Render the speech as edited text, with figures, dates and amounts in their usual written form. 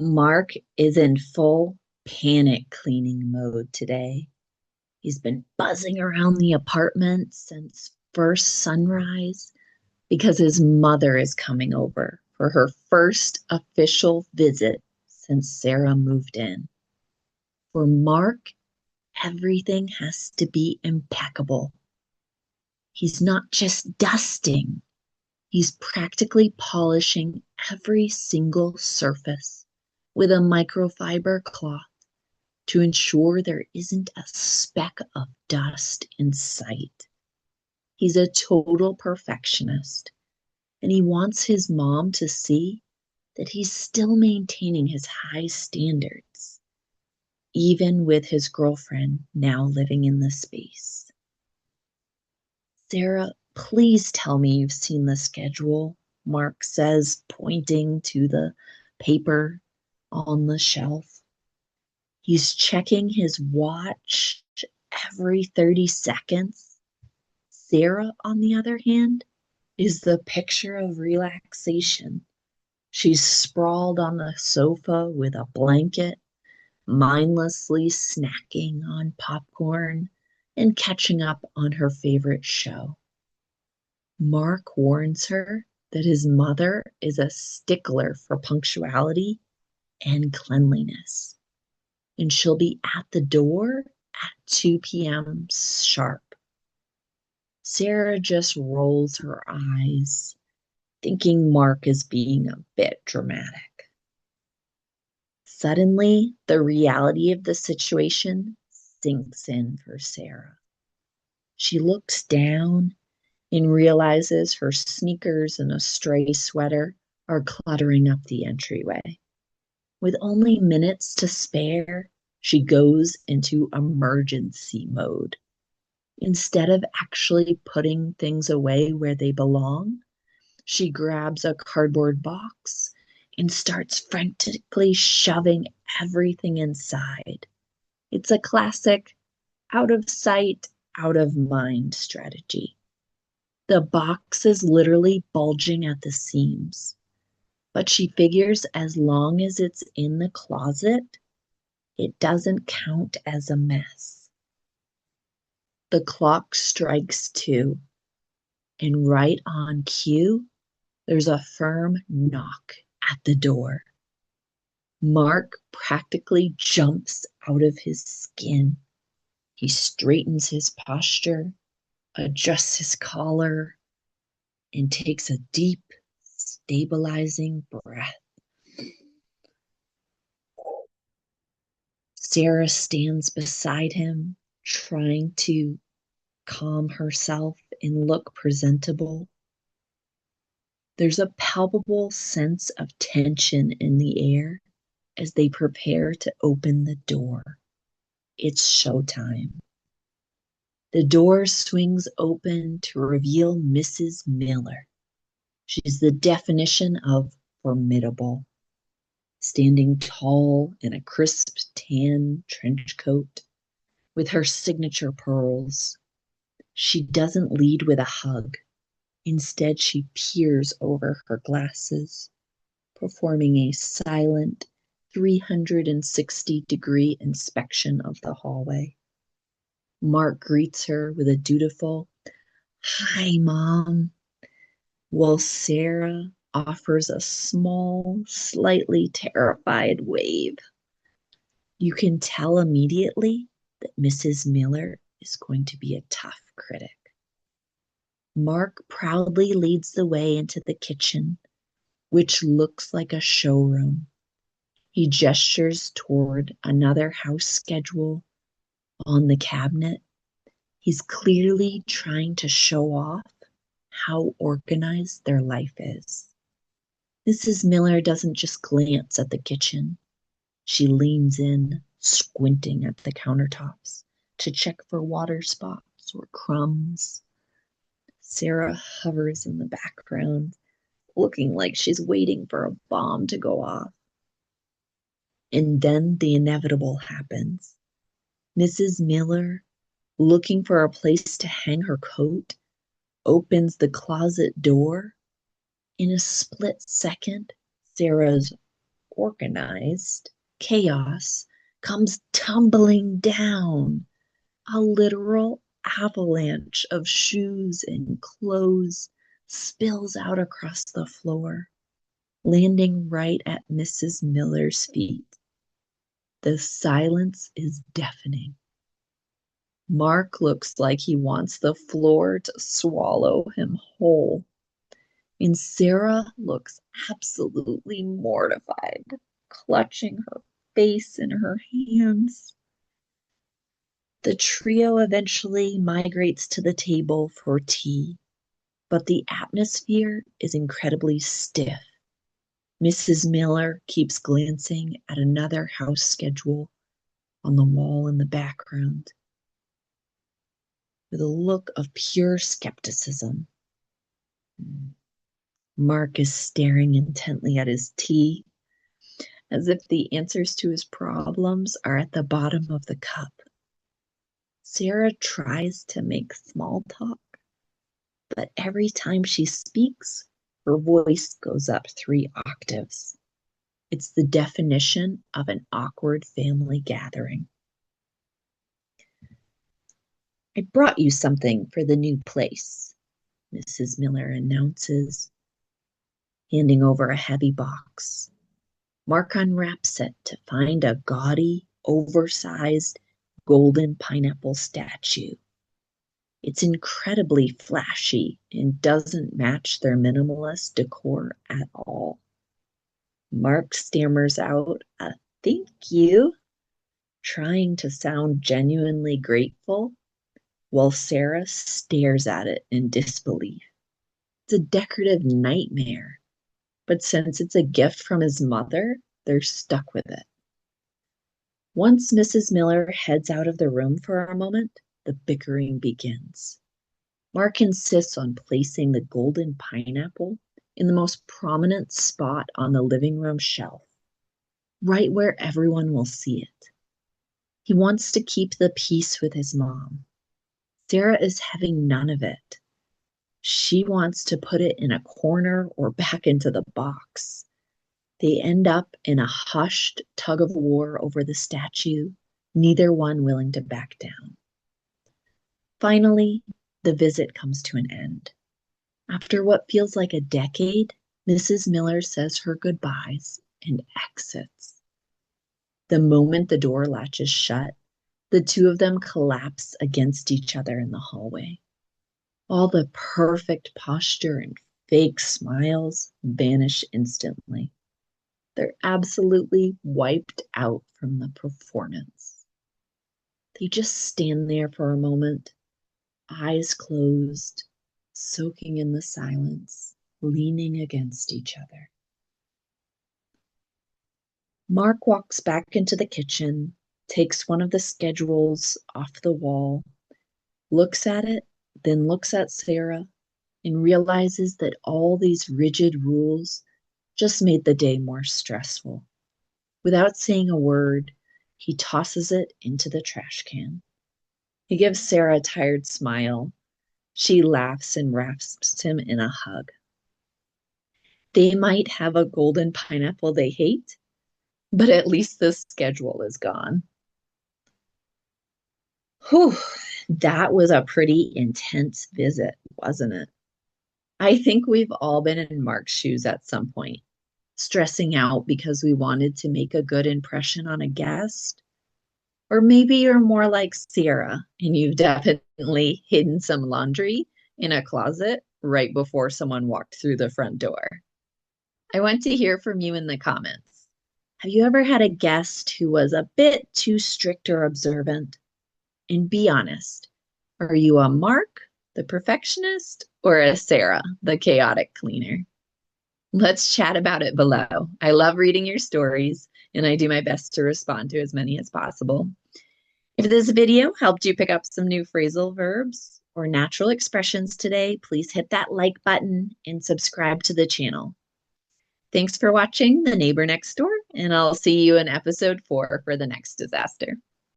Mark is in full panic cleaning mode today. He's been buzzing around the apartment since first sunrise because his mother is coming over for her first official visit since Sarah moved in. For Mark, everything has to be impeccable. He's not just dusting, he's practically polishing every single surface with a microfiber cloth to ensure there isn't a speck of dust in sight. He's a total perfectionist, and he wants his mom to see that he's still maintaining his high standards, even with his girlfriend now living in the space. Sarah, please tell me you've seen the schedule, Mark says, pointing to the paper on the shelf. He's checking his watch every 30 seconds. Sarah, on the other hand, is the picture of relaxation. She's sprawled on the sofa with a blanket, mindlessly snacking on popcorn and catching up on her favorite show. Mark warns her that his mother is a stickler for punctuality and cleanliness, and she'll be at the door at 2 p.m. sharp. Sarah just rolls her eyes, thinking Mark is being a bit dramatic. Suddenly, the reality of the situation sinks in for Sarah. She looks down and realizes her sneakers and a stray sweater are cluttering up the entryway. With only minutes to spare, she goes into emergency mode. Instead of actually putting things away where they belong, she grabs a cardboard box and starts frantically shoving everything inside. It's a classic out of sight, out of mind strategy. The box is literally bulging at the seams, but she figures as long as it's in the closet, it doesn't count as a mess. The clock strikes 2, and right on cue, there's a firm knock at the door. Mark practically jumps out of his skin. He straightens his posture, adjusts his collar, and takes a deep, stabilizing breath. Sarah stands beside him, trying to calm herself and look presentable. There's a palpable sense of tension in the air as they prepare to open the door. It's showtime. The door swings open to reveal Mrs. Miller. She's the definition of formidable, standing tall in a crisp tan trench coat with her signature pearls. She doesn't lead with a hug. Instead, she peers over her glasses, performing a silent 360-degree inspection of the hallway. Mark greets her with a dutiful, "Hi, Mom," while Sarah offers a small, slightly terrified wave. You can tell immediately that Mrs. Miller is going to be a tough critic. Mark proudly leads the way into the kitchen, which looks like a showroom. He gestures toward another house schedule on the cabinet. He's clearly trying to show off how organized their life is. Mrs. Miller doesn't just glance at the kitchen. She leans in, squinting at the countertops to check for water spots or crumbs. Sarah hovers in the background, looking like she's waiting for a bomb to go off. And then the inevitable happens. Mrs. Miller, looking for a place to hang her coat, opens the closet door. In a split second, Sarah's organized, chaos comes tumbling down. A literal avalanche of shoes and clothes spills out across the floor, landing right at Mrs. Miller's feet. The silence is deafening. Mark looks like he wants the floor to swallow him whole. And Sarah looks absolutely mortified, clutching her face in her hands. The trio eventually migrates to the table for tea, but the atmosphere is incredibly stiff. Mrs. Miller keeps glancing at another house schedule on the wall in the background with a look of pure skepticism. Mark is staring intently at his tea, as if the answers to his problems are at the bottom of the cup. Sarah tries to make small talk, but every time she speaks, her voice goes up 3 octaves. It's the definition of an awkward family gathering. I brought you something for the new place, Mrs. Miller announces, handing over a heavy box. Mark unwraps it to find a gaudy, oversized, golden pineapple statue. It's incredibly flashy and doesn't match their minimalist decor at all. Mark stammers out a thank you, trying to sound genuinely grateful, while Sarah stares at it in disbelief. It's a decorative nightmare, but since it's a gift from his mother, they're stuck with it. Once Mrs. Miller heads out of the room for a moment, the bickering begins. Mark insists on placing the golden pineapple in the most prominent spot on the living room shelf, right where everyone will see it. He wants to keep the peace with his mom. Sarah is having none of it. She wants to put it in a corner or back into the box. They end up in a hushed tug of war over the statue, neither one willing to back down. Finally, the visit comes to an end. After what feels like a decade, Mrs. Miller says her goodbyes and exits. The moment the door latches shut, the two of them collapse against each other in the hallway. All the perfect posture and fake smiles vanish instantly. They're absolutely wiped out from the performance. They just stand there for a moment, eyes closed, soaking in the silence, leaning against each other. Mark walks back into the kitchen, takes one of the schedules off the wall, looks at it, then looks at Sarah, and realizes that all these rigid rules just made the day more stressful. Without saying a word, he tosses it into the trash can. He gives Sarah a tired smile. She laughs and wraps him in a hug. They might have a golden pineapple they hate, but at least the schedule is gone. Whew, that was a pretty intense visit, wasn't it? I think we've all been in Mark's shoes at some point, stressing out because we wanted to make a good impression on a guest. Or maybe you're more like Sarah and you've definitely hidden some laundry in a closet right before someone walked through the front door. I want to hear from you in the comments. Have you ever had a guest who was a bit too strict or observant? And be honest, are you a Mark, the perfectionist, or a Sarah, the chaotic cleaner? Let's chat about it below. I love reading your stories, and I do my best to respond to as many as possible. If this video helped you pick up some new phrasal verbs or natural expressions today, please hit that like button and subscribe to the channel. Thanks for watching The Neighbor Next Door, and I'll see you in episode 4 for the next disaster.